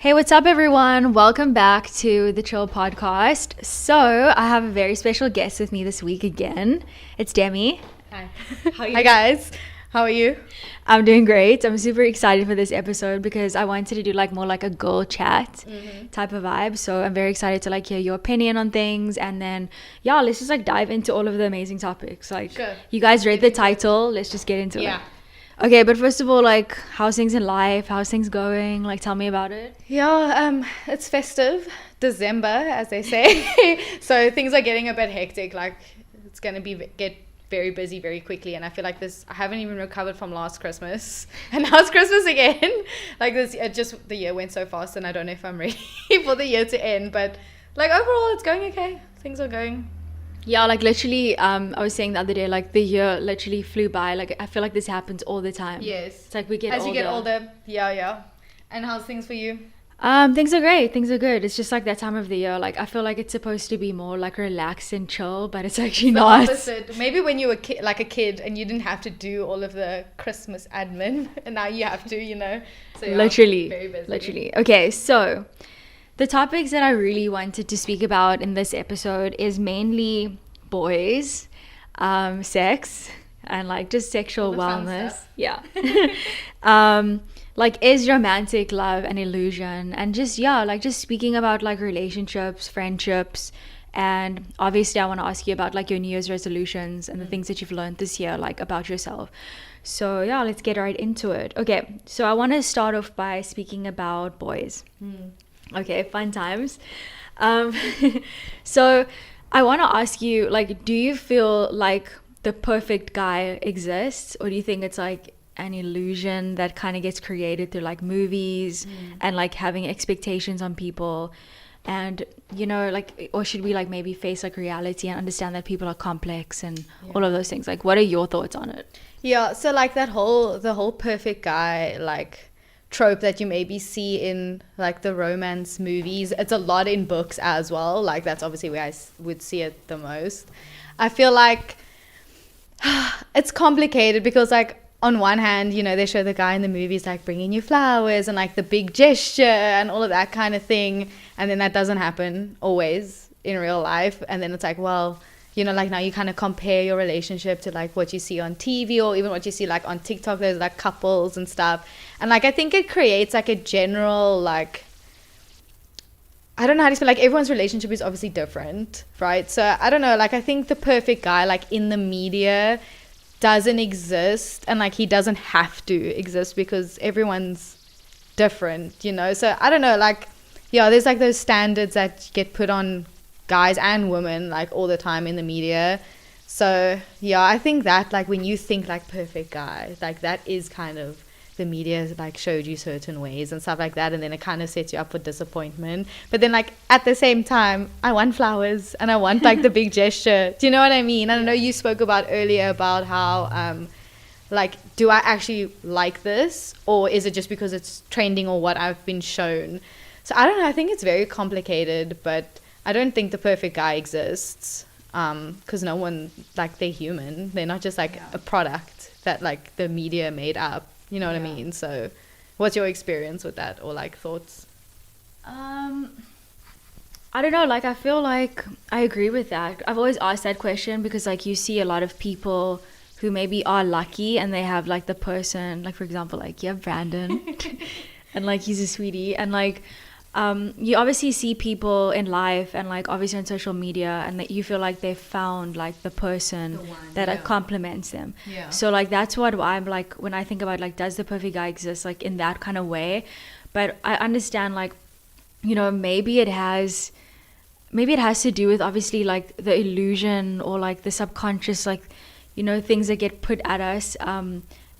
Hey, what's up, everyone? Welcome back to the Chill Podcast. So, I have a very special guest with me this week again. It's Demi. Hi. Hi, guys. How are you? I'm doing great. I'm super excited for this episode because I wanted to do more like a girl chat type of vibe. So, I'm very excited to hear your opinion on things. And then, yeah, let's just dive into all of the amazing topics. Sure. You guys read the title. Let's just get into it. Okay, but first of all, how's things in life? How's things going? Tell me about it. Yeah, it's festive. December, as they say. So things are getting a bit hectic. It's going to get very busy very quickly. And I feel like I haven't even recovered from last Christmas. And now it's Christmas again. The year went so fast and I don't know if I'm ready for the year to end. But overall, it's going okay. Things are going. Yeah, literally, I was saying the other day, the year literally flew by. I feel like this happens all the time. Yes. It's we get older. As you get older, yeah. And how's things for you? Things are great. Things are good. It's just that time of the year. I feel like it's supposed to be more relaxed and chill, but it's actually not. Opposite. Maybe when you were a kid and you didn't have to do all of the Christmas admin, and now you have to, So yeah, literally, very busy. Literally. Okay, so the topics that I really wanted to speak about in this episode is mainly boys, sex, and just sexual wellness. Yeah. Is romantic love an illusion? And just speaking about relationships, friendships, and obviously I want to ask you about your New Year's resolutions and the things that you've learned this year about yourself. So yeah, let's get right into it. Okay, so I want to start off by speaking about boys. Okay, fun times. So I want to ask you, do you feel like the perfect guy exists, or do you think it's an illusion that kind of gets created through movies and having expectations on people? And or should we maybe face reality and understand that people are complex and all of those things? What are your thoughts on it? Yeah, so the whole perfect guy trope that you maybe see in the romance movies, it's a lot in books as well. That's obviously where I would see it the most. I feel it's complicated because on one hand, they show the guy in the movies bringing you flowers and the big gesture and all of that kind of thing, and then that doesn't happen always in real life. And then it's well, now you kind of compare your relationship to what you see on TV or even what you see on TikTok. There's couples and stuff, and I think it creates a general I don't know how to explain. Everyone's relationship is obviously different, right? So I don't know. I think the perfect guy in the media doesn't exist, and he doesn't have to exist because everyone's different, So I don't know. There's those standards that get put on guys and women all the time in the media. So yeah, I think that when you think perfect guy, that is kind of the media showed you certain ways and stuff like that, and then it kind of sets you up for disappointment. But then at the same time, I want flowers and I want the big gesture. Do you know what I mean? I know you spoke about earlier about how do I actually like this, or is it just because it's trending or what I've been shown? So I don't know. I think it's very complicated, but I don't think the perfect guy exists, because no one, they're human. They're not just a product that the media made up. You know what I mean? So what's your experience with that, or thoughts? I don't know. I feel I agree with that. I've always asked that question because you see a lot of people who maybe are lucky and they have the person, for example, you have Brandon and he's a sweetie, and you obviously see people in life and obviously on social media, and that you feel they've found the person that complements them. Yeah. So that's what I'm when I think about does the perfect guy exist in that kind of way. But I understand maybe it has to do with obviously the illusion or the subconscious things that get put at us,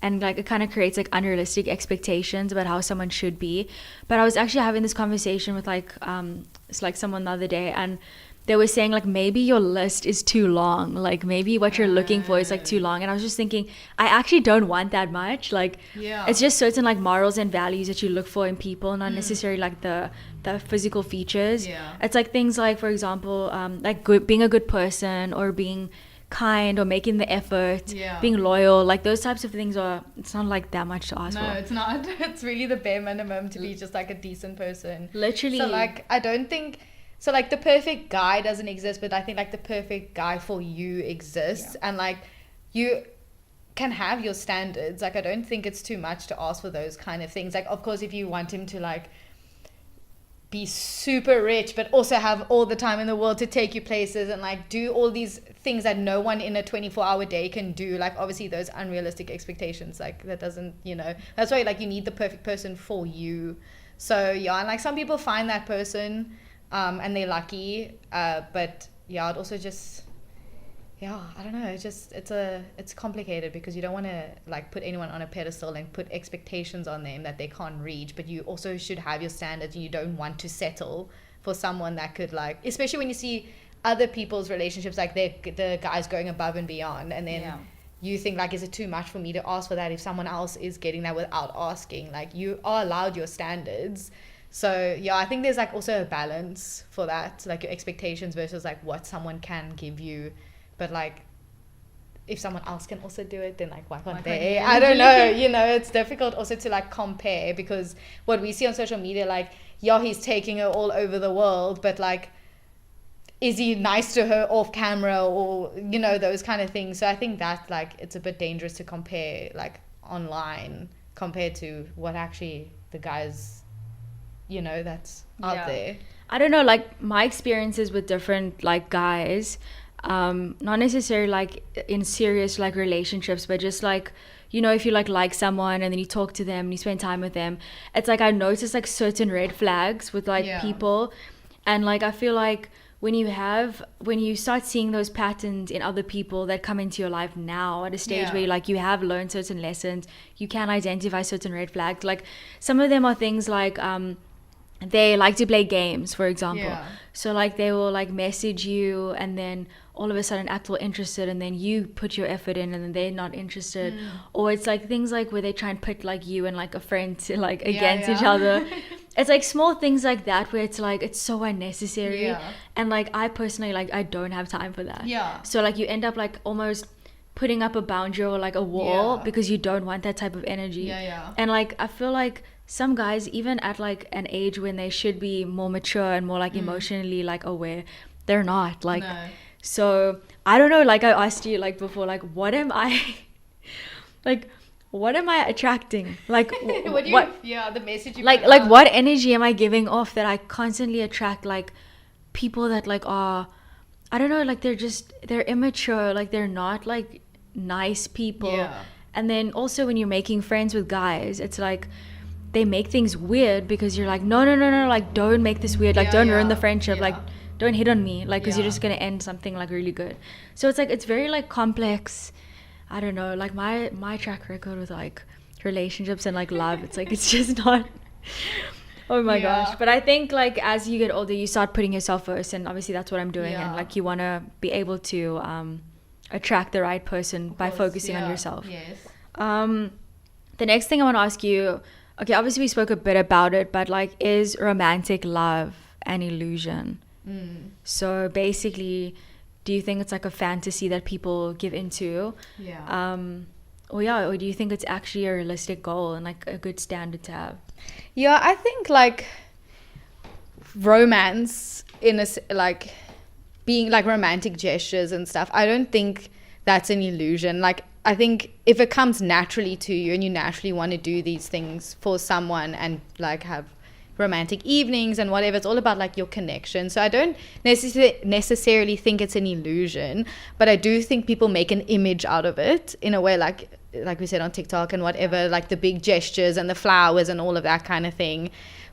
and it kind of creates unrealistic expectations about how someone should be. But I was actually having this conversation with someone the other day, and they were saying maybe your list is too long, maybe what you're looking for is too long. And I was just thinking, I actually don't want that much. It's just certain morals and values that you look for in people, not necessarily the physical features. It's things for example, being a good person or being kind or making the effort, Yeah. being loyal, like those types of things it's not like that much to ask No, for. it's not. It's really the bare minimum to be just like a decent person. Literally. So like, I don't think so. Like, the perfect guy doesn't exist, but I think like the perfect guy for you exists, and like you can have your standards. Like, I don't think it's too much to ask for those kind of things. Like, of course, if you want him to like be super rich but also have all the time in the world to take you places and like do all these things that no one in a 24-hour day can do, like obviously those unrealistic expectations, like that doesn't, that's why like you need the perfect person for you. So yeah, and like some people find that person and they're lucky, but yeah, it also just, yeah, I don't know. It's complicated because you don't want to like put anyone on a pedestal and put expectations on them that they can't reach, but you also should have your standards, and you don't want to settle for someone that could like, especially when you see other people's relationships, like the guys going above and beyond, and then you think like, is it too much for me to ask for that if someone else is getting that without asking? Like, you are allowed your standards. So yeah, I think there's like also a balance for that, like your expectations versus like what someone can give you. But like, if someone else can also do it, then like why can't they? I don't know. It's difficult also to like compare, because what we see on social media, like, yeah, he's taking her all over the world, but like, is he nice to her off camera, or those kind of things. So I think that like it's a bit dangerous to compare like online compared to what actually the guys that's out there. I don't know, like my experiences with different like guys, not necessarily like in serious like relationships, but just like, if you like someone and then you talk to them and you spend time with them, it's like I notice like certain red flags with like people, and like I feel like when you start seeing those patterns in other people that come into your life now at a stage where like you have learned certain lessons, you can identify certain red flags. Like some of them are things like they like to play games, for example. So like they will like message you and then all of a sudden act all interested, and then you put your effort in and then they're not interested. Or it's like things like where they try and put like you and like a friend to like against each other. It's like small things like that where it's like it's so unnecessary, and like I personally like I don't have time for that. So like you end up like almost putting up a boundary or like a wall because you don't want that type of energy. And like I feel like some guys, even at like an age when they should be more mature and more like emotionally like aware, they're not like. So I don't know, like I asked you like before, like what am I like what am I attracting? Like the message you like put like out. what energy am I giving off that I constantly attract like people that like are, I don't know, like they're immature, like they're not like nice people. And then also when you're making friends with guys, it's like they make things weird because you're like no, like don't make this weird, like don't ruin the friendship, like don't hit on me, like because you're just gonna end something like really good. So it's like it's very like complex. I don't know, like my track record with like relationships and like love, it's like it's just not oh my gosh. But I think like as you get older you start putting yourself first, and obviously that's what I'm doing. And like you want to be able to attract the right person by focusing on yourself. The next thing I want to ask you, okay, obviously we spoke a bit about it, but like, is romantic love an illusion? So basically, do you think it's like a fantasy that people give into? Or do you think it's actually a realistic goal and like a good standard to have? I think like romance like being like romantic gestures and stuff, I don't think that's an illusion. Like I think if it comes naturally to you and you naturally want to do these things for someone and like have romantic evenings and whatever, it's all about like your connection. So I don't necessarily think it's an illusion, but I do think people make an image out of it in a way, like we said on TikTok and whatever, like the big gestures and the flowers and all of that kind of thing.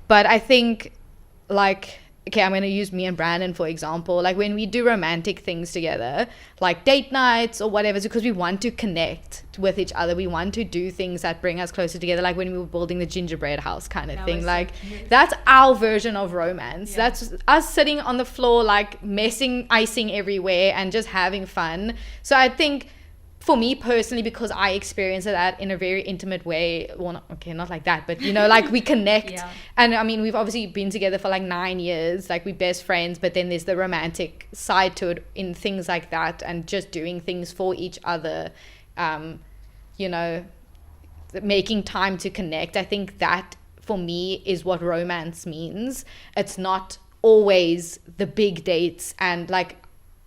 But I think like, okay, I'm going to use me and Brandon for example. Like when we do romantic things together, like date nights or whatever, it's because we want to connect with each other. We want to do things that bring us closer together, like when we were building the gingerbread house kind of thing. Like that's our version of romance. That's us sitting on the floor, like icing everywhere and just having fun. So I think for me personally, because I experience that in a very intimate way, well, not like that, but you know, like we connect. Yeah. And I mean, we've obviously been together for like 9 years, like we're best friends, but then there's the romantic side to it in things like that, and just doing things for each other, you know, making time to connect. I think that for me is what romance means. It's not always the big dates and like,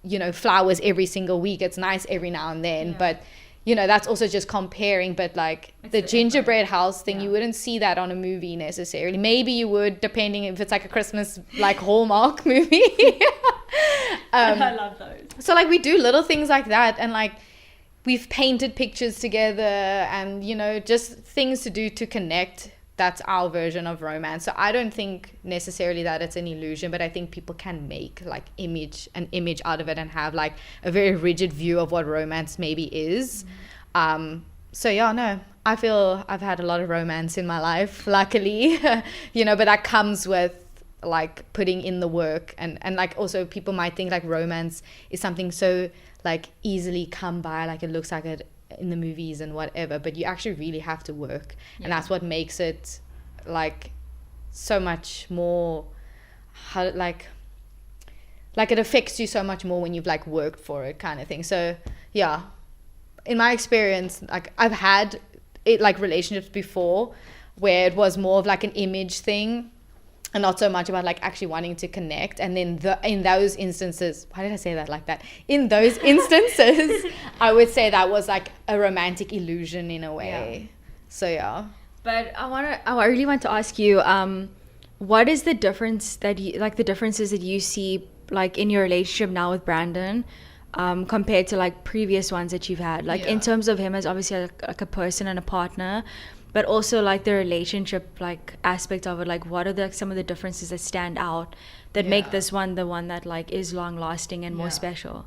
you know, flowers every single week. It's nice every now and then, but you know, that's also just comparing. But like the gingerbread house thing, you wouldn't see that on a movie necessarily. Maybe you would, depending if it's like a Christmas like Hallmark movie. I love those. So like we do little things like that, and like we've painted pictures together, and you know, just things to do to connect. That's our version of romance. So I don't think necessarily that it's an illusion, but I think people can make like an image out of it and have like a very rigid view of what romance maybe is. So yeah, no, I feel I've had a lot of romance in my life, luckily, you know, but that comes with like putting in the work, and like also people might think like romance is something so like easily come by, like it looks like it in the movies and whatever, but you actually really have to work. And that's what makes it like so much more like it affects you so much more when you've like worked for it, kind of thing. So yeah, in my experience, like I've had it like relationships before where it was more of like an image thing and not so much about like actually wanting to connect. And then in those instances, why did I say that like that? In those instances, I would say that was like a romantic illusion in a way. Yeah. So yeah. But I really want to ask you, what is the difference that you like, the differences that you see like in your relationship now with Brandon, compared to like previous ones that you've had, like in terms of him as obviously like a person and a partner, but also like the relationship like aspect of it. Like what are some of the differences that stand out that make this one the one that like is long lasting and more special?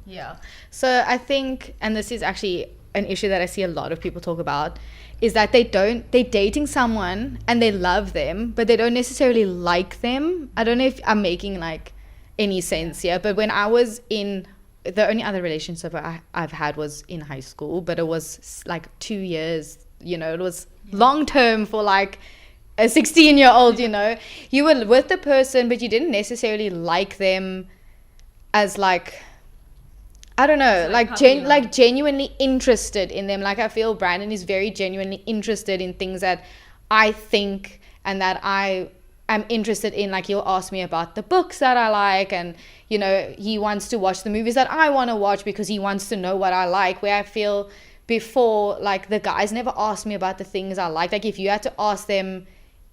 So I think, and this is actually an issue that I see a lot of people talk about, is that they're dating someone and they love them, but they don't necessarily like them. I don't know if I'm making like any sense here, but when I was in, the only other relationship I've had was in high school, but it was like 2 years, you know, it was long term for like a 16-year-old, you know. You were with the person, but you didn't necessarily like them as like, I don't know, like genuinely interested in them. Like I feel Brandon is very genuinely interested in things that I think and that I am interested in. Like he'll ask me about the books that I like, and you know, he wants to watch the movies that I want to watch because he wants to know what I like. Where I feel before, like the guys never asked me about the things I like. Like if you had to ask them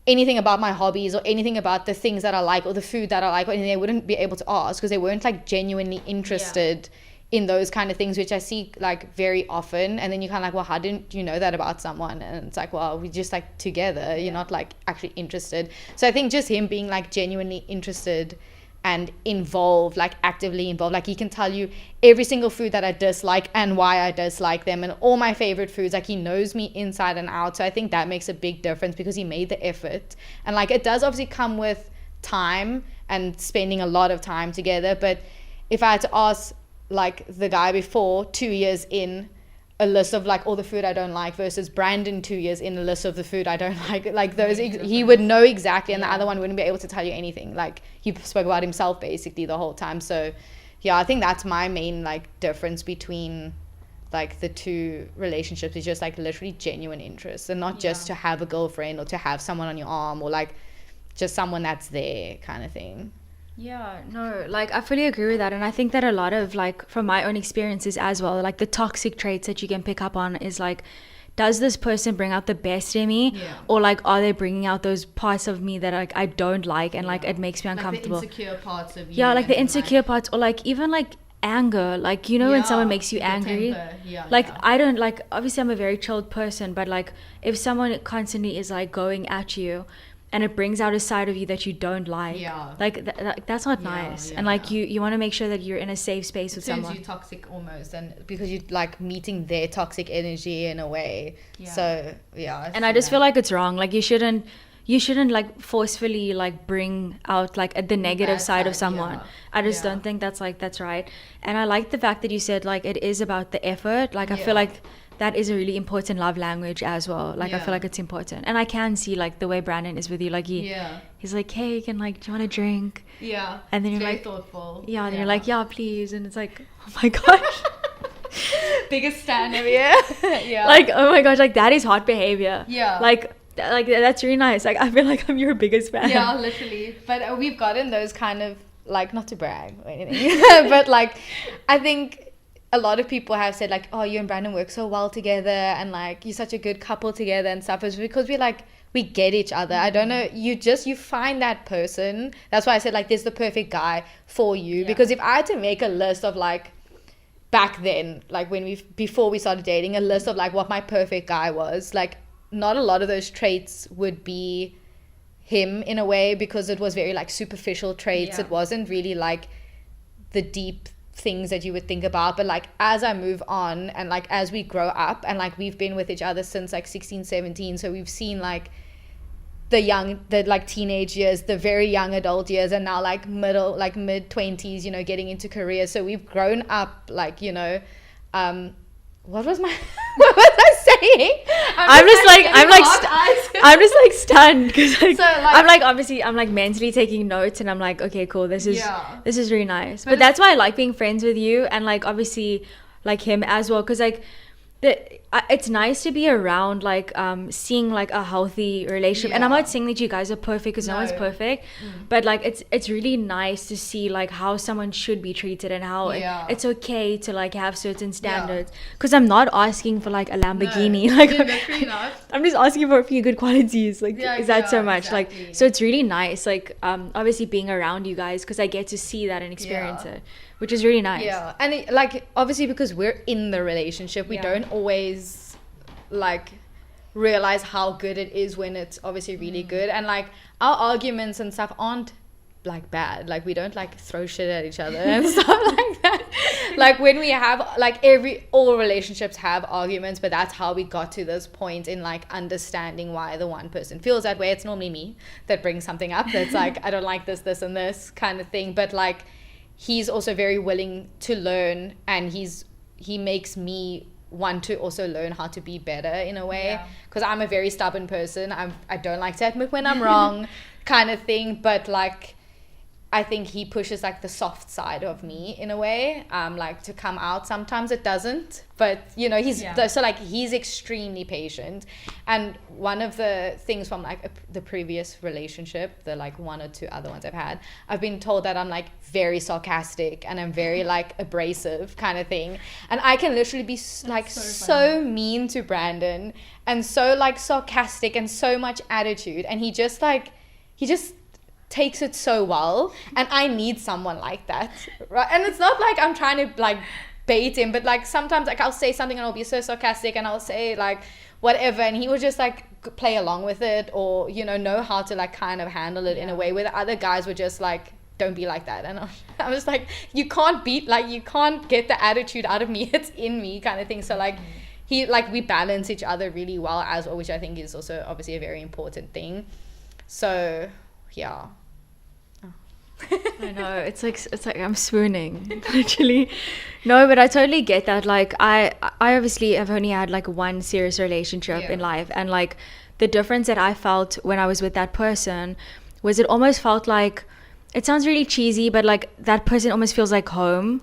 anything about my hobbies or anything about the things that I like or the food that I like, and they wouldn't be able to ask because they weren't like genuinely interested in those kind of things, which I see like very often. And then you're kind of like, well, how didn't you know that about someone? And it's like, well, we just like together, you're not like actually interested. So I think just him being like genuinely interested and involved, like actively involved, like he can tell you every single food that I dislike and why I dislike them, and all my favorite foods. Like he knows me inside and out. So I think that makes a big difference because he made the effort. And like it does obviously come with time and spending a lot of time together. But if I had to ask like the guy before, 2 years in, a list of like all the food I don't like versus Brandon 2 years in, a list of the food I don't like those he would know exactly, and the other one wouldn't be able to tell you anything. Like he spoke about himself basically the whole time. So yeah, I think that's my main like difference between like the two relationships, is just like literally genuine interest, and not just to have a girlfriend or to have someone on your arm, or like just someone that's there kind of thing. Yeah, no, like I fully agree with that. And I think that a lot of like from my own experiences as well, like the toxic traits that you can pick up on is like, does this person bring out the best in me, or like are they bringing out those parts of me that like I don't like, and like it makes me uncomfortable, like the insecure parts of you, like the insecure parts, or like even like anger, like you know when someone makes you angry, I don't like, obviously I'm a very chilled person, but like if someone constantly is like going at you and it brings out a side of you that you don't like, like that's not nice. And like you want to make sure that you're in a safe space with someone. It turns you toxic almost, and because you like meeting their toxic energy in a way. So and I just feel like it's wrong. Like you shouldn't you shouldn't like forcefully like bring out like the negative bad side of side, someone. yeah. I just Yeah. don't think that's right. And I like the fact that you said like it is about the effort. Like I Yeah. feel like that is a really important love language as well. Like I Yeah. feel like it's important. And I can see like the way Brandon is with you. Like Yeah. he's like, hey, can like, do you want a drink? Yeah. And then you're Very like, thoughtful. yeah, and then you're like, yeah, please. And it's like, oh my gosh. Biggest stand ever. Yeah. Yeah. Like, oh my gosh, like that is hot behavior. Yeah. Like that's really nice. Like I feel like I'm your biggest fan. Yeah, literally. But we've gotten those kind of, like, not to brag or anything, but like, I think a lot of people have said like, oh, you and Brandon work so well together, and like you're such a good couple together and stuff. It's because we get each other. I don't know, you find that person. That's why I said like there's the perfect guy for you. Yeah. Because if I had to make a list of like, back then, like before we started dating, a list of like what my perfect guy was, like not a lot of those traits would be him in a way, because it was very like superficial traits. Yeah. It wasn't really like the deep things that you would think about. But like as I move on and like as we grow up, and like we've been with each other since like 16, 17, so we've seen like the like teenage years, the very young adult years, and now like mid 20s, you know, getting into career. So we've grown up, like, you know, what was I saying? I'm just like I'm just like stunned because like, So, like- I'm like obviously I'm like mentally taking notes, and I'm like, okay, cool, this is Yeah. really nice. But But that's why I like being friends with you, and like obviously like him as well, because like it's nice to be around like seeing like a healthy relationship. And I'm Yeah. not saying that you guys are perfect, because no one's No. perfect, but like it's really nice to see like how someone should be treated, and how Yeah. it's okay to like have certain standards. Because I'm not asking for like a Lamborghini. No, Like you're literally not. I'm just asking for a few good qualities. Like, Yeah, is that so yeah, much? exactly. Like, so it's really nice. Like, obviously being around you guys, because I get to see that and experience Yeah. it, which is really nice. Yeah, and like obviously because we're in the relationship, we Yeah. don't always like realize how good it is when it's obviously really good. And like our arguments and stuff aren't like bad. Like we don't like throw shit at each other and stuff like that. Like when we have like all relationships have arguments, but that's how we got to this point in like understanding why the one person feels that way. It's normally me that brings something up that's like, I don't like this and this kind of thing. But like he's also very willing to learn, and he makes me want to also learn how to be better in a way, because I'm a very stubborn person. I don't like to admit when I'm wrong kind of thing. But like I think he pushes like the soft side of me in a way, like to come out. Sometimes it doesn't, but you know, so like he's extremely patient. And one of the things from like the previous relationship, the like one or two other ones I've had, I've been told that I'm like very sarcastic and I'm very like abrasive kind of thing. And I can literally be like so mean to Brandon, and so like sarcastic and so much attitude, and he just takes it so well. And I need someone like that, right? And it's not like I'm trying to like bait him, but like sometimes like I'll say something and I'll be so sarcastic and I'll say like whatever, and he will just like play along with it, or you know how to like kind of handle it in a way, where the other guys were just like, don't be like that. And I'm just like, you can't get the attitude out of me, it's in me kind of thing. So like we balance each other really well as well, which I think is also obviously a very important thing. So yeah. I know, it's like I'm swooning literally. No, but I totally get that. Like I obviously have only had like one serious relationship in life, and like the difference that I felt when I was with that person was it almost felt like, it sounds really cheesy, but like that person almost feels like home.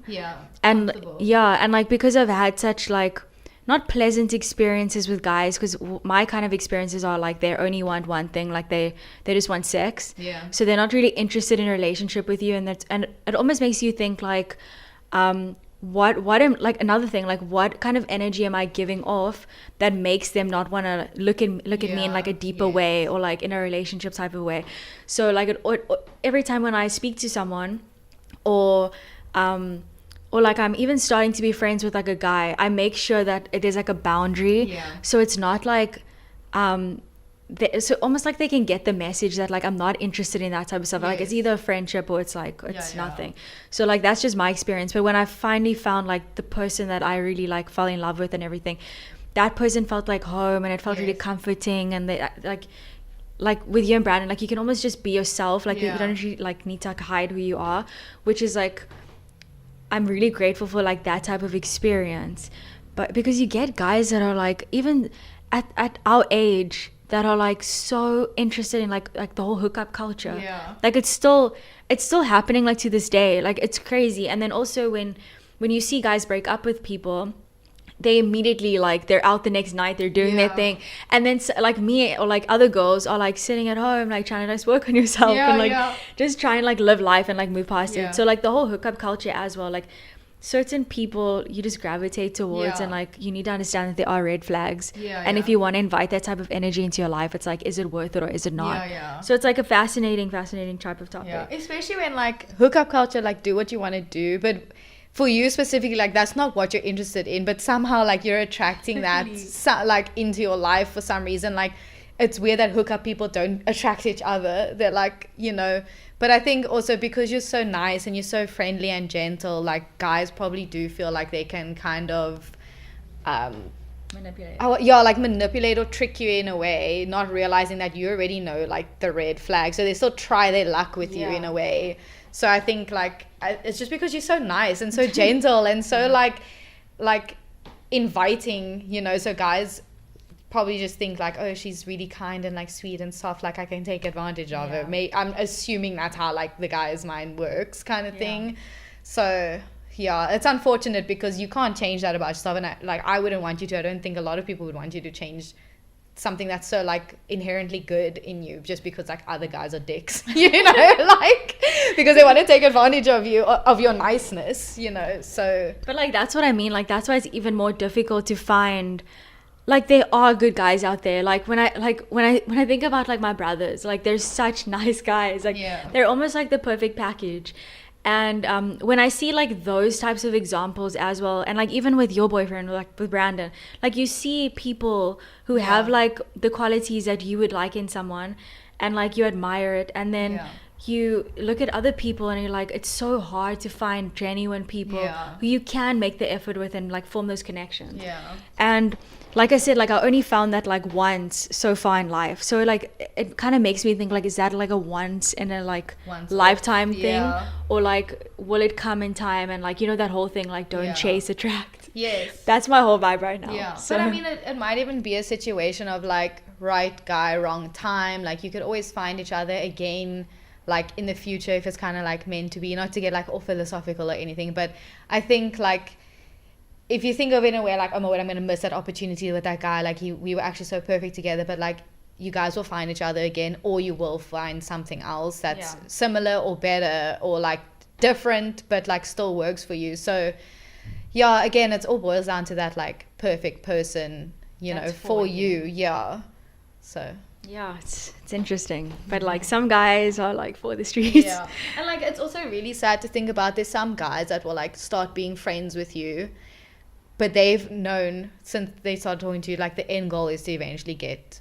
And and like because I've had such like not pleasant experiences with guys, because my kind of experiences are like they only want one thing, like they just want sex. So they're not really interested in a relationship with you, and it almost makes you think like what am, like another thing, like what kind of energy am I giving off that makes them not want to look at me in like a deeper way, or like in a relationship type of way. So like every time when I speak to someone, or like I'm even starting to be friends with like a guy, I make sure that there's like a boundary. So it's not like so almost like they can get the message that like I'm not interested in that type of stuff. Like it's either a friendship or it's like it's nothing. So like that's just my experience. But when I finally found like the person that I really like fell in love with and everything, that person felt like home, and it felt really comforting, and they like like with you and Brandon, like you can almost just be yourself, like you Yeah. don't really, like need to like, hide who you are, which is like, I'm really grateful for like that type of experience. But because you get guys that are like, even at our age, that are like so interested in like the whole hookup culture. Yeah. Like it's still happening like to this day. Like it's crazy. And then also when you see guys break up with people, they immediately like they're out the next night, they're doing their Yeah. thing, and then like me or like other girls are like sitting at home like trying to just work on yourself Yeah, and like yeah. just try and like live life and like move past Yeah. it. So like the whole hookup culture as well, like certain people you just gravitate towards, Yeah. and like you need to understand that there are red flags. Yeah, and if yeah. you want to invite that type of energy into your life, it's like, is it worth it or is it not? Yeah, yeah. So it's like a fascinating type of topic. Yeah, especially when like hookup culture, like do what you want to do, but for you specifically, like that's not what you're interested in, but somehow like you're attracting that like into your life for some reason. Like it's weird that hookup people don't attract each other. They're like, you know, but I think also because you're so nice and you're so friendly and gentle, like guys probably do feel like they can kind of Manipulate. like manipulate or trick you in a way, not realizing that you already know like the red flag, so they still try their luck with you in a way. So I think like it's just because you're so nice and so gentle and so like inviting, you know, so guys probably just think like, oh, she's really kind and like sweet and soft, like I can take advantage of her. I'm assuming that's how like the guy's mind works, kind of thing. So yeah, it's unfortunate because you can't change that about yourself, and I wouldn't want you to. I don't think a lot of people would want you to change something that's so like inherently good in you just because like other guys are dicks, you know, like because they want to take advantage of you, of your niceness, you know. So But like that's what I mean, like that's why it's even more difficult to find, like there are good guys out there. Like when I think about like my brothers, like they're such nice guys, like they're almost like the perfect package. And when I see like those types of examples as well, and like even with your boyfriend, like with Brandon, like you see people who have like the qualities that you would like in someone, and like you admire it, and then you look at other people and you're like, it's so hard to find genuine people who you can make the effort with and like form those connections. And like I said, like I only found that like once so far in life, so like it kind of makes me think like, is that like a once in a like lifetime thing, or like will it come in time? And like, you know, that whole thing like don't chase, attract. That's my whole vibe right now. So but I mean it might even be a situation of like right guy wrong time, like you could always find each other again like in the future if it's kind of like meant to be, not to get like all philosophical or anything, but I think like if you think of it in a way like, oh my word, I'm gonna miss that opportunity with that guy, like we were actually so perfect together, but like you guys will find each other again, or you will find something else that's similar or better or like different but like still works for you. So yeah, again, it all boils down to that like perfect person, you know, for you. So yeah, it's interesting, but like some guys are like for the streets. And like it's also really sad to think about, there's some guys that will like start being friends with you, but they've known since they started talking to you, like the end goal is to eventually get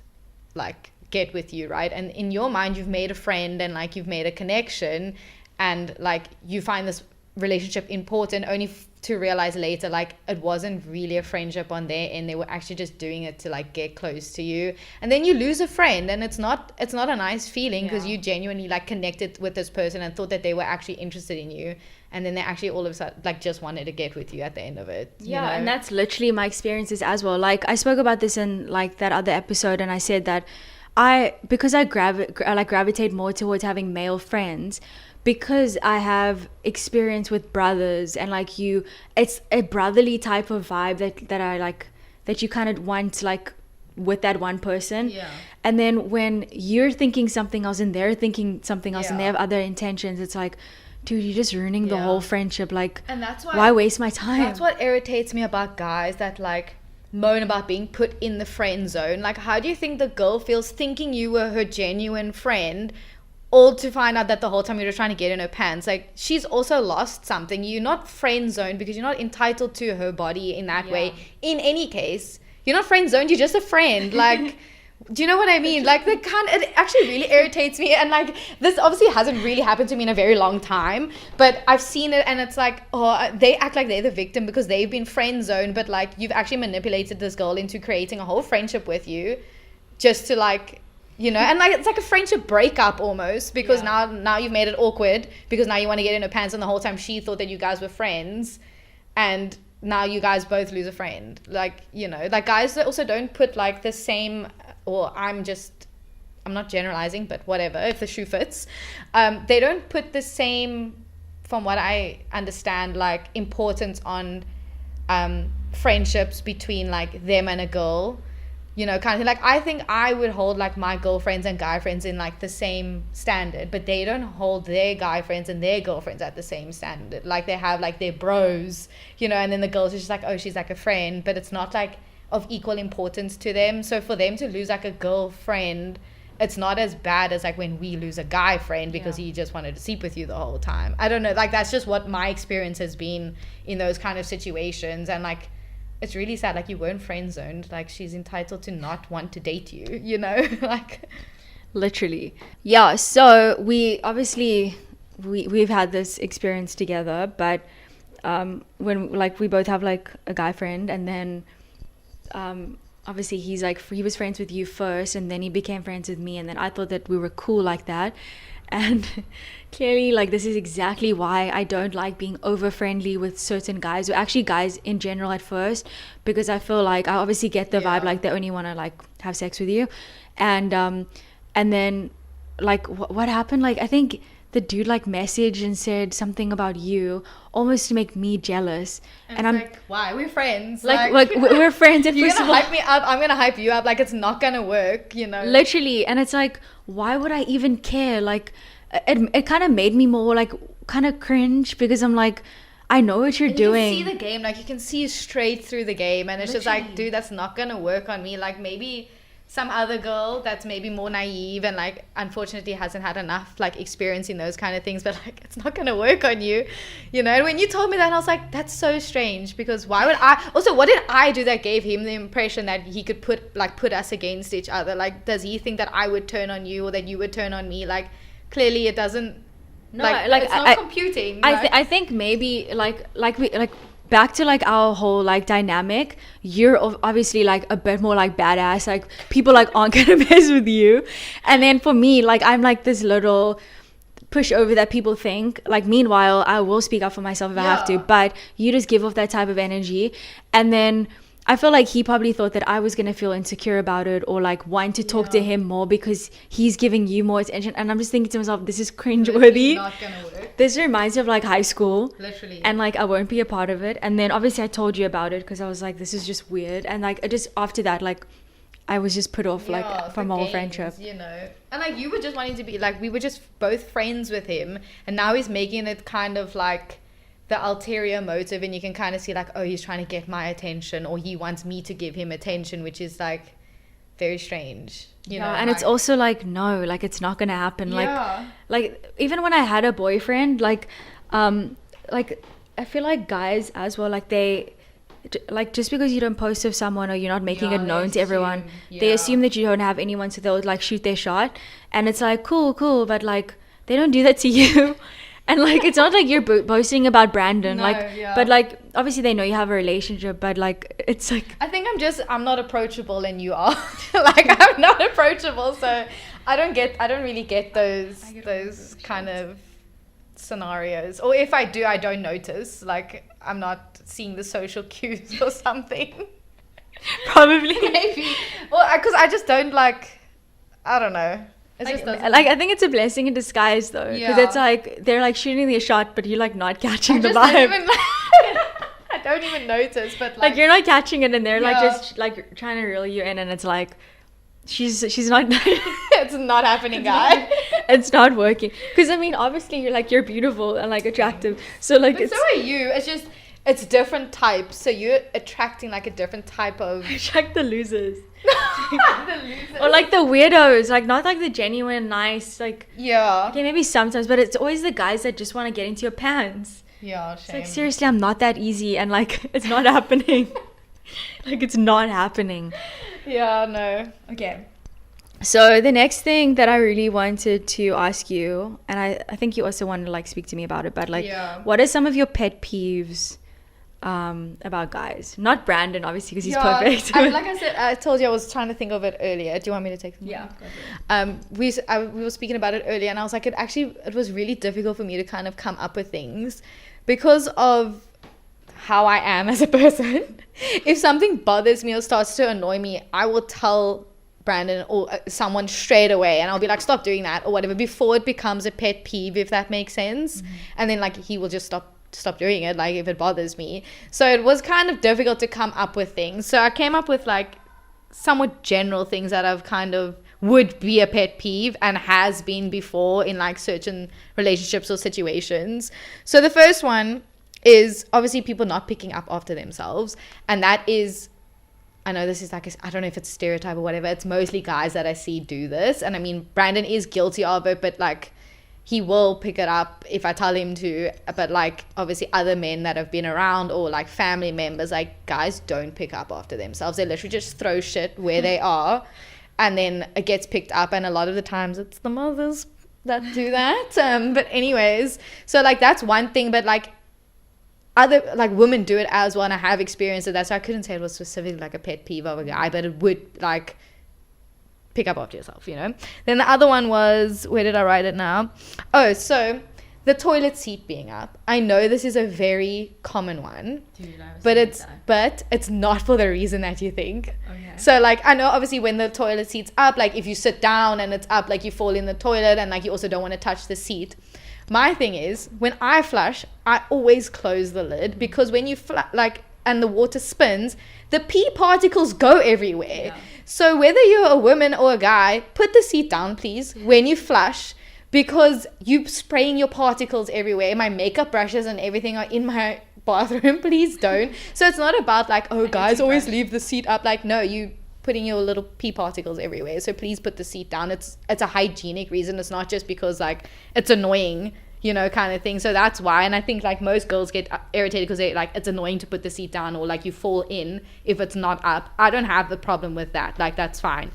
with you, right? And in your mind, you've made a friend and like you've made a connection, and like you find this relationship important, only to realize later like it wasn't really a friendship on their end. They were actually just doing it to like get close to you, and then you lose a friend, and it's not a nice feeling because you genuinely like connected with this person and thought that they were actually interested in you, and then they actually all of a sudden like just wanted to get with you at the end of it. You know? And that's literally my experiences as well. Like I spoke about this in like that other episode, and I said that because I gravitate more towards having male friends, because I have experience with brothers, and like it's a brotherly type of vibe that I like, that you kind of want like with that one person. And then when you're thinking something else and they're thinking something else and they have other intentions, it's like, dude, you're just ruining the whole friendship. Like, and that's why waste my time? That's what irritates me about guys that like moan about being put in the friend zone. Like, how do you think the girl feels thinking you were her genuine friend, all to find out that the whole time you were trying to get in her pants? Like, she's also lost something. You're not friend zoned because you're not entitled to her body in that way. In any case, you're not friend zoned, you're just a friend. Like, do you know what I mean? Like, it actually really irritates me. And like, this obviously hasn't really happened to me in a very long time, but I've seen it, and it's like, oh, they act like they're the victim because they've been friend zoned, but like you've actually manipulated this girl into creating a whole friendship with you just to like And like it's like a friendship breakup almost, because now you've made it awkward, because now you want to get in her pants, and the whole time she thought that you guys were friends, and now you guys both lose a friend. Like, like guys that also don't put like the same, or I'm not generalizing, but whatever, if the shoe fits, they don't put the same, from what I understand, like importance on friendships between like them and a girl, kind of thing. Like I think I would hold like my girlfriends and guy friends in like the same standard, but they don't hold their guy friends and their girlfriends at the same standard. Like they have like their bros, and then the girls are just like, oh, she's like a friend, but it's not like of equal importance to them. So for them to lose like a girlfriend, it's not as bad as like when we lose a guy friend because he just wanted to sleep with you the whole time. I don't know, like that's just what my experience has been in those kind of situations. And like it's really sad, like you weren't friend zoned, like she's entitled to not want to date you, like literally. Yeah, so we obviously we've had this experience together, but when like we both have like a guy friend, and then obviously he was friends with you first, and then he became friends with me, and then I thought that we were cool like that. And clearly, like, this is exactly why I don't like being over friendly with certain guys, or actually guys in general at first, because I feel like I obviously get the vibe like they only want to like have sex with you. And then like what happened, like I think the dude like messaged and said something about you almost to make me jealous, and I'm like, why? We're friends, like we're friends, and you're first gonna of all, hype me up, I'm gonna hype you up, like it's not gonna work, literally. And it's like, why would I even care? Like it kind of made me more like kind of cringe, because I'm like, I know what you're doing. You can see the game, like you can see straight through the game, and it's literally just like, dude, that's not gonna work on me. Like maybe some other girl that's maybe more naive and like unfortunately hasn't had enough like experience in those kind of things, but like it's not gonna work on you, And when you told me that, I was like, that's so strange, because why would I? Also, what did I do that gave him the impression that he could put us against each other? Like, does he think that I would turn on you or that you would turn on me? Like, clearly it doesn't. No, like it's not computing. I think maybe like back to like our whole like dynamic, you're obviously like a bit more like badass, like people like aren't gonna mess with you, and then for me, like I'm like this little pushover that people think. Like meanwhile, I will speak up for myself if I have to, but you just give off that type of energy. And then I feel like he probably thought that I was gonna feel insecure about it, or like want to talk to him more because he's giving you more attention. And I'm just thinking to myself, this is cringeworthy. Not gonna work. This reminds me of like high school. Literally. And like I won't be a part of it. And then obviously I told you about it because I was like, this is just weird. And like just after that, like I was just put off like from our friendship. And like you were just wanting to be like, we were just both friends with him, and now he's making it kind of like the ulterior motive, and you can kind of see like, oh, he's trying to get my attention, or he wants me to give him attention, which is like very strange, and like, it's also like, no, like it's not gonna happen. Like even when I had a boyfriend, like I feel like guys as well, like they like, just because you don't post with someone or you're not making it known to everyone, they assume that you don't have anyone, so they'll like shoot their shot, and it's like cool, but like they don't do that to you. And like it's not like you're boasting about Brandon, but like obviously they know you have a relationship, but like it's like, I think I'm not approachable and you are. Like I'm not approachable, so I don't really get those kind of scenarios, or if I do, I don't notice. Like I'm not seeing the social cues or something. Probably. Maybe, well, because I just don't like, I don't know. Like I think it's a blessing in disguise though, because it's like they're like shooting their shot, but you're like not catching the vibe. I don't even notice, but like you're not catching it, and they're like just like trying to reel you in, and it's like she's not. It's not happening, guy. It's not working, because I mean obviously you're beautiful and like attractive, so like but so are you. It's just it's different types, so you're attracting like a different type of. I attract the losers. Or like the weirdos, like not like the genuine nice, like okay, maybe sometimes, but it's always the guys that just want to get into your pants. Shame. It's like, seriously, I'm not that easy, and like it's not happening. Like it's not happening. No. Okay, so the next thing that I really wanted to ask you, and I think you also wanted to like speak to me about it, but like what are some of your pet peeves about guys. Not Brandon, obviously, because he's Yeah, perfect. like I said, I told you I was trying to think of it earlier. Do you want me to take some? Yeah. We were speaking about it earlier, and I was like, it was really difficult for me to kind of come up with things because of how I am as a person. If something bothers me or starts to annoy me, I will tell Brandon or someone straight away, and I'll be like, stop doing that or whatever, before it becomes a pet peeve, if that makes sense. And then like he will just stop doing it, like if it bothers me. So it was kind of difficult to come up with things. So I came up with like somewhat general things that I've kind of would be a pet peeve and has been before in like certain relationships or situations. So the first one is obviously people not picking up after themselves, and that is, I know this is like, I don't know if it's a stereotype or whatever, it's mostly guys that I see do this. And I mean, Brandon is guilty of it, but like he will pick it up if I tell him to. But like obviously other men that have been around or like family members, like guys don't pick up after themselves. They literally just throw shit where they are, and then it gets picked up. And a lot of the times it's the mothers that do that. But anyways, so like that's one thing, but like other like women do it as well, and I have experienced it. That's why I couldn't say it was specifically like a pet peeve of a guy, but it would like pick up after yourself, you know. Then the other one was, where did I write it now? Oh, so the toilet seat being up. I know this is a very common one. Dude, but it's not for the reason that you think. Okay. So like I know obviously when the toilet seat's up, like if you sit down and it's up, like you fall in the toilet, and like you also don't want to touch the seat. My thing is, when I flush, I always close the lid, because when you and the water spins, the pee particles go everywhere. Yeah. So whether you're a woman or a guy, put the seat down, please, when you flush, because you spraying your particles everywhere. My makeup brushes and everything are in my bathroom. Please don't. So it's not about like, oh, guys always leave the seat up. Like, no, you putting your little pee particles everywhere. So please put the seat down. It's a hygienic reason. It's not just because like it's annoying, you know, kind of thing. So that's why. And I think like most girls get irritated because they like, it's annoying to put the seat down, or like you fall in if it's not up. I don't have the problem with that. Like that's fine.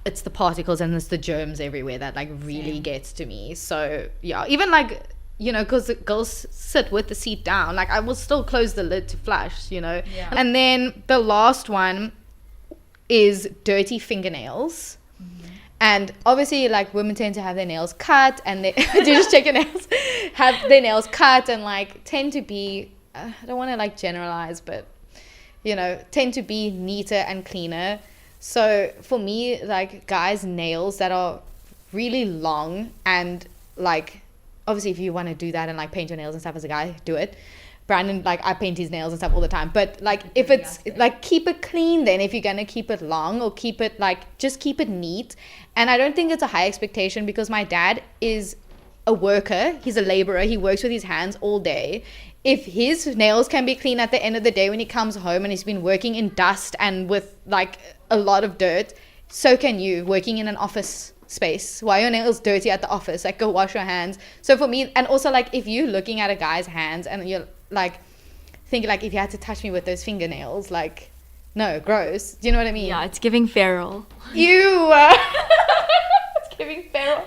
It's the particles and it's the germs everywhere that like really gets to me. So yeah, even like, you know, because girls sit with the seat down, like I will still close the lid to flush, you know. Yeah. And then the last one is dirty fingernails. And obviously like women tend to have their nails cut, and they do just check your nails, have their nails cut, and like tend to be I don't want to like generalize, but you know, tend to be neater and cleaner. So for me, like guys' nails that are really long, and like obviously if you want to do that and like paint your nails and stuff as a guy, do it. Brandon, like I paint his nails and stuff all the time, but like if it's like, keep it clean then, if you're gonna keep it long, or keep it like, just keep it neat. And I don't think it's a high expectation, because my dad is a worker, he's a laborer, he works with his hands all day. If his nails can be clean at the end of the day when he comes home and he's been working in dust and with like a lot of dirt, so can you, working in an office space. Why are your nails dirty at the office? Like, go wash your hands. So for me, and also like if you're looking at a guy's hands and you're like thinking like, if you had to touch me with those fingernails, like, no, gross. Do you know what I mean? Yeah, it's giving feral. Ew. It's giving feral.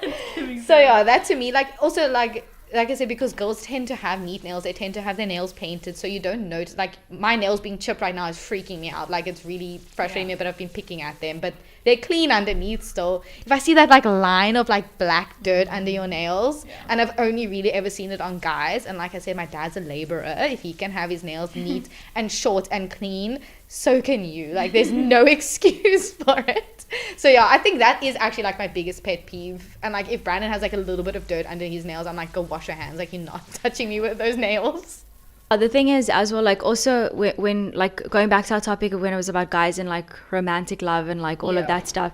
So yeah, that to me, like, also like I said, because girls tend to have neat nails, they tend to have their nails painted, so you don't notice. Like my nails being chipped right now is freaking me out. Like it's really frustrating me, but I've been picking at them, but they're clean underneath still. If I see that like line of like black dirt under your nails, and I've only really ever seen it on guys, and like I said, my dad's a laborer. If he can have his nails neat and short and clean, so can you. Like there's no excuse for it. So yeah, I think that is actually like my biggest pet peeve. And like if Brandon has like a little bit of dirt under his nails, I'm like, go wash your hands. Like you're not touching me with those nails. The thing is as well, like also when like going back to our topic of when it was about guys and like romantic love and like all of that stuff,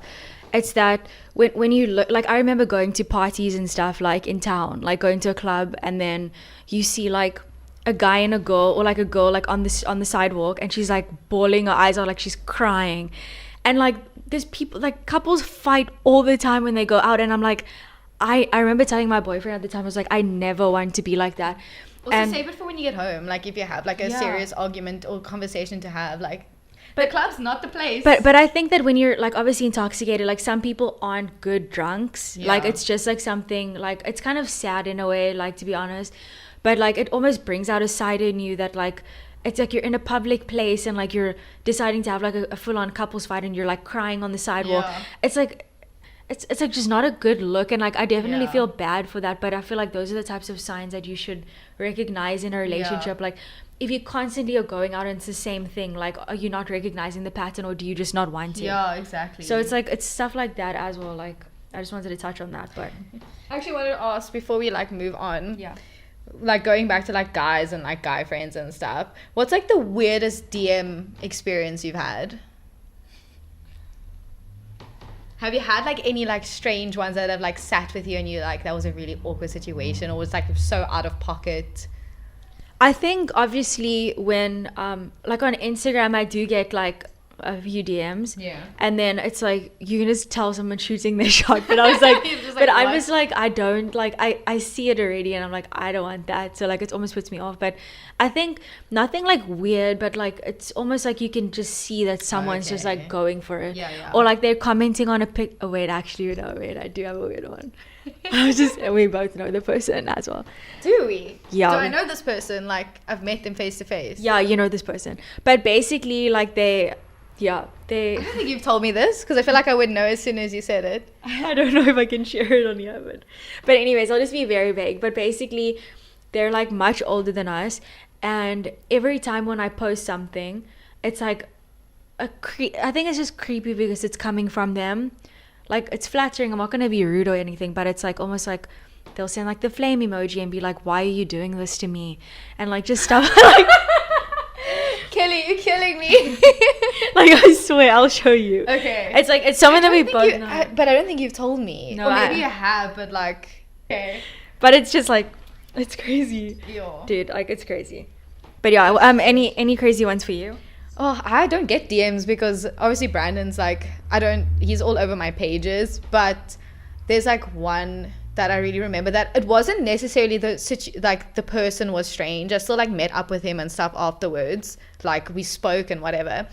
it's that when you look, like I remember going to parties and stuff like in town, like going to a club, and then you see like a guy and a girl, or like a girl like on the sidewalk, and she's like bawling her eyes out, like she's crying. And like there's people, like couples fight all the time when they go out, and I'm like, I remember telling my boyfriend at the time, I was like, I never want to be like that. Also And save it for when you get home, like if you have like a Yeah. serious argument or conversation to have, like the club's not the place. But I think that when you're like obviously intoxicated, like some people aren't good drunks. Yeah. Like it's just like something, like it's kind of sad in a way, like to be honest. But like it almost brings out a side in you that like it's like you're in a public place and like you're deciding to have like a full-on couples fight and you're like crying on the sidewalk. It's like it's like just not a good look, and like I definitely feel bad for that, but I feel like those are the types of signs that you should recognize in a relationship. Like if you constantly are going out and it's the same thing, like are you not recognizing the pattern, or do you just not want to? Yeah, exactly. So it's like it's stuff like that as well. Like I just wanted to touch on that. But I actually wanted to ask before we like move on, yeah, like going back to like guys and like guy friends and stuff, what's like the weirdest DM experience you've had? Have you had like any like strange ones that have like sat with you and you like that was a really awkward situation, or was like so out of pocket? I think obviously when like on Instagram I do get like a few DMs, and then it's like you can just tell someone shooting their shot, but I was like but I'm just like I don't like I see it already and I'm like I don't want that, so like it almost puts me off. But I think nothing like weird, but like it's almost like you can just see that someone's just like going for it, or like they're commenting on a pic. Oh wait, actually no, wait, I do have a weird one. I was just, we both know the person as well. Do we? Yeah. Do I know this person? Like I've met them face to face? Yeah, you know this person, but basically like they I don't think you've told me this, because I feel like I would know as soon as you said it. I don't know if I can share it on here, but anyways, I'll just be very vague. But basically they're like much older than us, and every time when I post something, it's like I think it's just creepy because it's coming from them. Like it's flattering, I'm not gonna be rude or anything, but it's like almost like they'll send like the flame emoji and be like, why are you doing this to me, and like just stuff like Kelly, you're killing me. like I swear I'll show you. Okay, it's like it's someone that we both know, but I don't think you've told me. No, or maybe you have, but like okay, but it's just like it's crazy. Dude, like it's crazy. But yeah, any crazy ones for you? Oh, I don't get DMs because obviously Brandon's like, he's all over my pages, but there's like one that I really remember that it wasn't necessarily the person was strange. I still like met up with him and stuff afterwards. Like we spoke and whatever.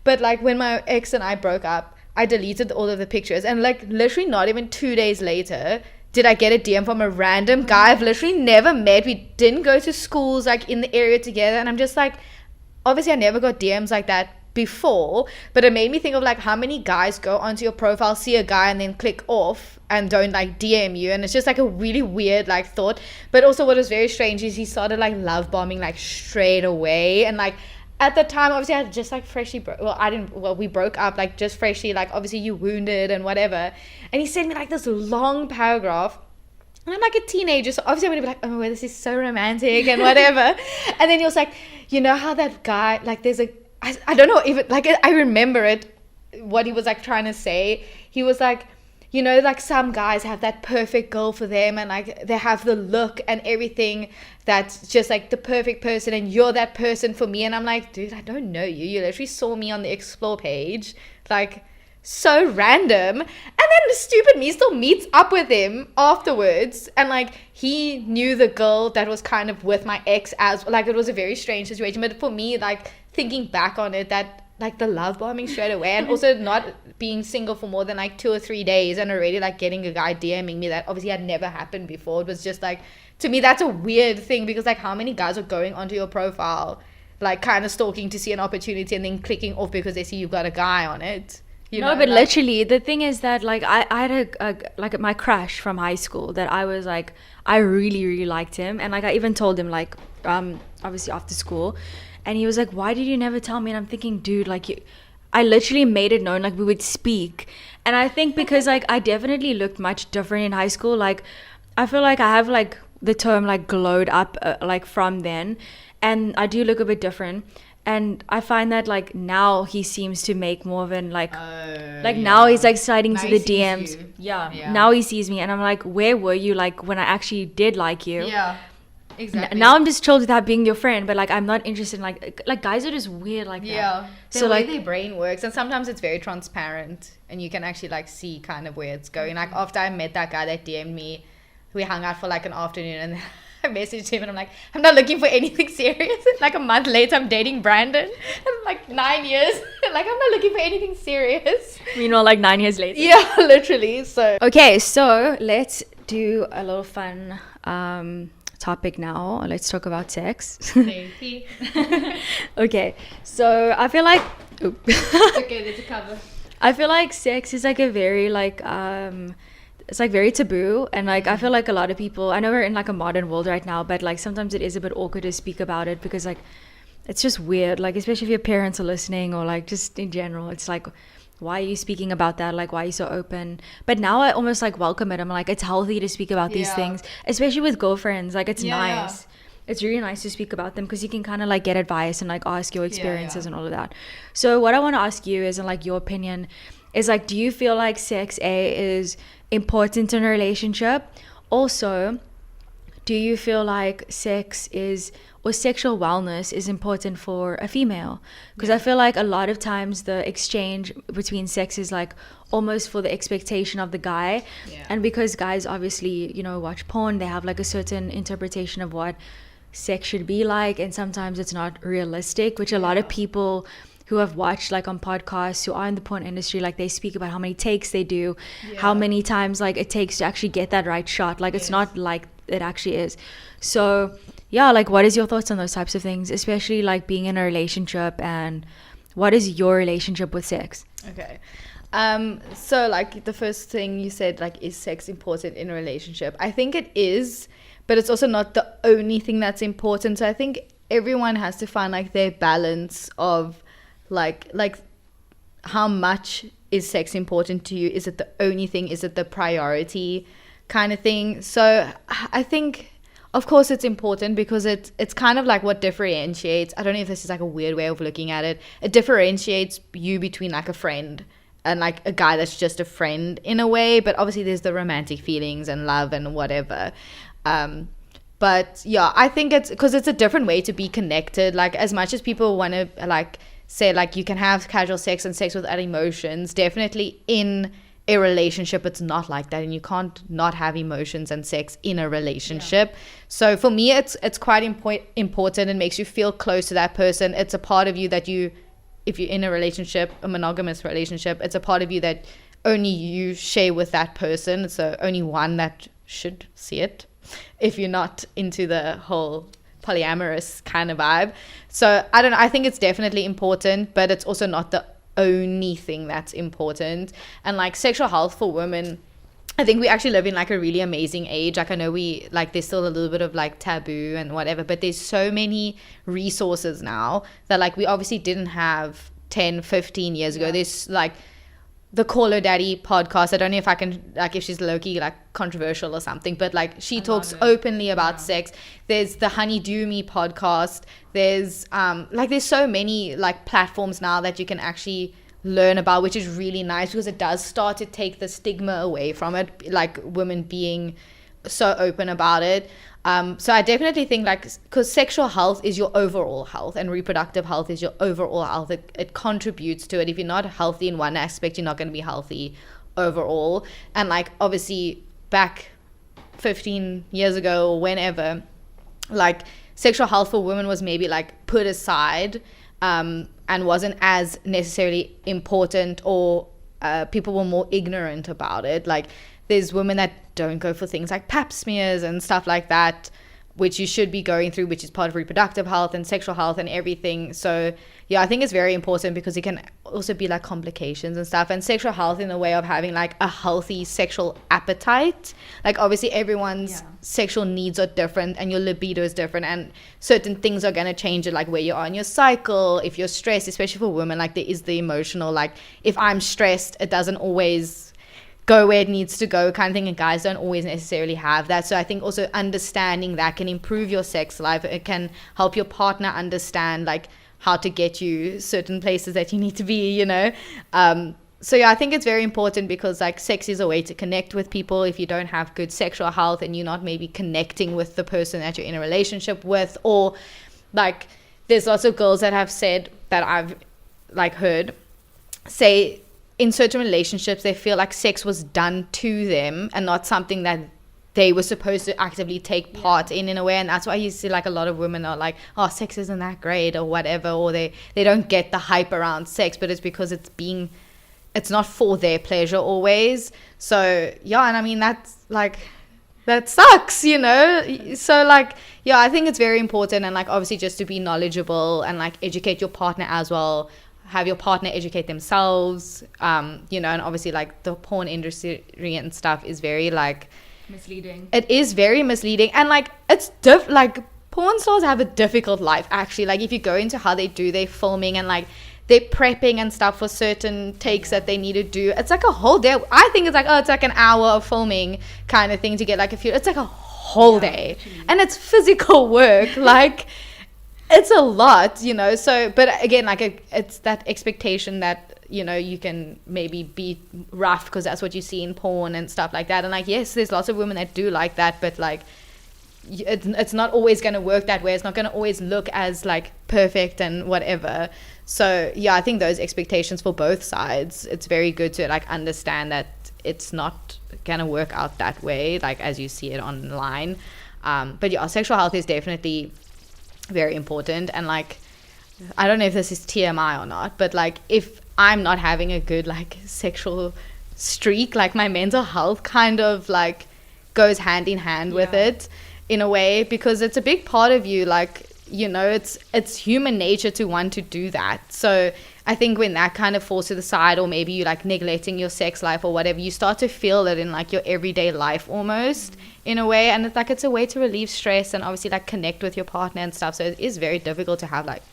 But like when my ex and I broke up, I deleted all of the pictures, and like literally not even 2 days later did I get a DM from a random guy I've literally never met. We didn't go to schools like in the area together, and I'm just like, obviously I never got DMs like that before, but it made me think of like how many guys go onto your profile, see a guy and then click off and don't like DM you, and it's just like a really weird like thought. But also what was very strange is he started like love bombing like straight away, and like at the time obviously I just like freshly we broke up like just freshly, like obviously you wounded and whatever, and he sent me like this long paragraph. And I'm like a teenager, so obviously I'm going to be like, oh, this is so romantic and whatever. And then he was like, you know how that guy, like there's I don't know, even like I remember it, what he was like trying to say. He was like, you know, like some guys have that perfect girl for them, and like they have the look and everything that's just like the perfect person, and you're that person for me. And I'm like, dude, I don't know you. You literally saw me on the explore page. Like, so random. And then the stupid me still meets up with him afterwards, and like he knew the girl that was kind of with my ex as like, it was a very strange situation. But for me, like thinking back on it, that like the love bombing straight away, and also not being single for more than like 2 or 3 days and already like getting a guy DMing me that obviously had never happened before. It was just like, to me that's a weird thing, because like how many guys are going onto your profile like kind of stalking to see an opportunity and then clicking off because they see you've got a guy on it. No, but like, literally the thing is that like I had a like my crush from high school that I was like, I really liked him, and like I even told him like obviously after school, and he was like, why did you never tell me? And I'm thinking, dude, like I literally made it known, like we would speak. And I think because like I definitely looked much different in high school, like I feel like I have like the term like glowed up like from then, and I do look a bit different. And I find that like now he seems to make more of an like now he's like sliding to the DMs. Yeah. Now he sees me, and I'm like, where were you like when I actually did like you? Yeah. Exactly. Now I'm just chilled without being your friend, but like I'm not interested in like guys are just weird like that. Yeah. So the way like their brain works, and sometimes it's very transparent, and you can actually like see kind of where it's going. Like after I met that guy that DM'd me, we hung out for like an afternoon, and I messaged him and I'm like, I'm not looking for anything serious. Like a month later I'm dating Brandon, and like 9 years like I'm not looking for anything serious. Meanwhile, like 9 years later. Yeah, literally. So okay, so let's do a little fun topic now. Let's talk about sex. Maybe. Okay, so I feel like Okay, there's a cover. I feel like sex is like a very like it's like very taboo, and like I feel like a lot of people, I know we're in like a modern world right now, but like sometimes it is a bit awkward to speak about it because like it's just weird, like especially if your parents are listening or like just in general, it's like, why are you speaking about that? Like, why are you so open? But now I almost like welcome it. I'm like, it's healthy to speak about these things, especially with girlfriends. Like, it's nice. It's really nice to speak about them because you can kind of like get advice and like ask your experiences and all of that. So what I want to ask you is, in like your opinion, is like, do you feel like sex is important in a relationship? Also, do you feel like sex is, or sexual wellness is important for a female? Because I feel like a lot of times the exchange between sex is like almost for the expectation of the guy. And because guys obviously, you know, watch porn, they have like a certain interpretation of what sex should be like, and sometimes it's not realistic, which a lot of people who have watched like on podcasts who are in the porn industry, like they speak about how many takes they do, how many times like it takes to actually get that right shot. Like it's not like it actually is. So yeah, like what is your thoughts on those types of things, especially like being in a relationship, and what is your relationship with sex? Okay. So like the first thing you said, like, is sex important in a relationship? I think it is, but it's also not the only thing that's important. So I think everyone has to find like their balance of like how much is sex important to you? Is it the only thing? Is it the priority kind of thing? So I think, of course, it's important because it's kind of like what differentiates. I don't know if this is like a weird way of looking at it. It differentiates you between like a friend and like a guy that's just a friend in a way. But obviously there's the romantic feelings and love and whatever. But yeah, I think it's because it's a different way to be connected. Like, as much as people want to like say like you can have casual sex and sex without emotions, definitely in a relationship it's not like that, and you can't not have emotions and sex in a relationship. So for me it's quite important and makes you feel close to that person. It's a part of you that you, if you're in a relationship, a monogamous relationship, it's a part of you that only you share with that person. So only one that should see it if you're not into the whole polyamorous kind of vibe. So I don't know, I think it's definitely important, but it's also not the only thing that's important. And like sexual health for women, I think we actually live in like a really amazing age. Like I know we like there's still a little bit of like taboo and whatever, but there's so many resources now that like we obviously didn't have 10-15 years ago. There's like the Call Her Daddy podcast. I don't know if I can, like, if she's low-key like controversial or something, but like she talks openly about sex. There's the Honey Do Me podcast. There's there's so many like platforms now that you can actually learn about, which is really nice because it does start to take the stigma away from it, like women being so open about it. So I definitely think like, because sexual health is your overall health and reproductive health is your overall health. It contributes to it. If you're not healthy in one aspect, you're not going to be healthy overall. And like obviously back 15 years ago or whenever, like sexual health for women was maybe like put aside and wasn't as necessarily important, or people were more ignorant about it. Like there's women that don't go for things like pap smears and stuff like that, which you should be going through, which is part of reproductive health and sexual health and everything. So yeah, I think it's very important because it can also be like complications and stuff. And sexual health in the way of having like a healthy sexual appetite. Like obviously everyone's sexual needs are different and your libido is different, and certain things are going to change it, like where you are in your cycle. If you're stressed, especially for women, like there is the emotional, like if I'm stressed, it doesn't always go where it needs to go kind of thing, and guys don't always necessarily have that. So I think also understanding that can improve your sex life. It can help your partner understand like how to get you certain places that you need to be, you know. So yeah, I think it's very important because like sex is a way to connect with people. If you don't have good sexual health and you're not maybe connecting with the person that you're in a relationship with, or like there's lots of girls that have said, that I've like heard say, in certain relationships they feel like sex was done to them and not something that they were supposed to actively take part in a way. And that's why you see like a lot of women are like, oh, sex isn't that great or whatever, or they don't get the hype around sex, but it's because it's not for their pleasure always. So yeah, and I mean that's like that sucks, you know? So, like, yeah, I think it's very important. And, like, obviously just to be knowledgeable and, like, educate your partner as well. Have your partner educate themselves, you know, and obviously, like, the porn industry and stuff is very, like... misleading. It is very misleading. And, like, it's like, porn stars have a difficult life, actually. Like, if you go into how they do their filming and, like, they're prepping and stuff for certain takes that they need to do. It's like a whole day. I think it's like, oh, it's like an hour of filming kind of thing to get like a few. It's like a whole day. Actually. And it's physical work. Like, it's a lot, you know. So, but again, like, it's that expectation that, you know, you can maybe be rough because that's what you see in porn and stuff like that. And, like, yes, there's lots of women that do like that, but, like, it's not always going to work that way. It's not going to always look as, like, perfect and whatever. So, yeah, I think those expectations for both sides, it's very good to, like, understand that it's not going to work out that way, like, as you see it online. But, yeah, sexual health is definitely very important. And, like, I don't know if this is TMI or not, but, like, if I'm not having a good, like, sexual streak, like, my mental health kind of, like, goes hand in hand with it in a way, because it's a big part of you, like, you know, it's human nature to want to do that. So I think when that kind of falls to the side, or maybe you like neglecting your sex life or whatever, you start to feel it in like your everyday life almost in a way. And it's like, it's a way to relieve stress and obviously like connect with your partner and stuff. So it is very difficult to have like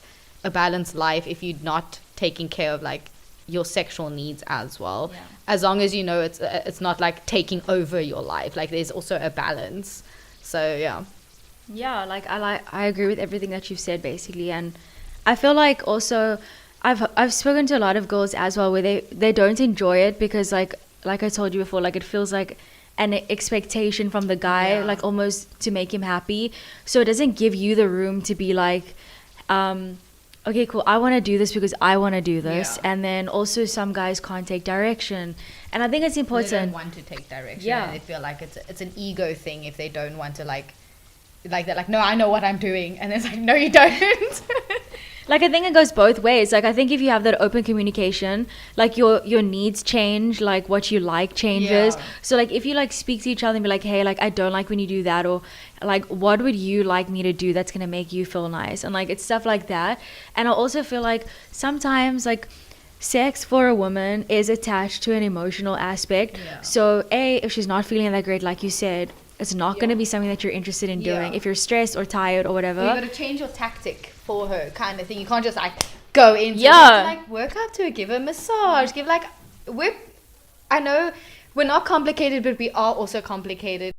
a balanced life if you're not taking care of like your sexual needs as well. As long as you know it's not like taking over your life, like there's also a balance. So yeah, like I agree with everything that you've said basically. And I feel like also I've spoken to a lot of girls as well where they don't enjoy it because like I told you before, like it feels like an expectation from the guy, like almost to make him happy. So it doesn't give you the room to be like, okay, cool, I want to do this because I want to do this. And then also some guys can't take direction. And I think it's important. They don't want to take direction. And they feel like it's an ego thing if they don't want to like that, like, no, I know what I'm doing. And it's like, no, you don't. Like, I think it goes both ways. Like, I think if you have that open communication, like your needs change, like what you like changes. So like if you like speak to each other and be like, hey, like I don't like when you do that, or like what would you like me to do that's gonna make you feel nice, and like it's stuff like that. And I also feel like sometimes like sex for a woman is attached to an emotional aspect. So if she's not feeling that great, like you said, it's not going to be something that you're interested in doing. If you're stressed or tired or whatever, you got to change your tactic for her, kind of thing. You can't just like go into it. Like work up to it, give her a massage, give like I know we're not complicated, but we are also complicated.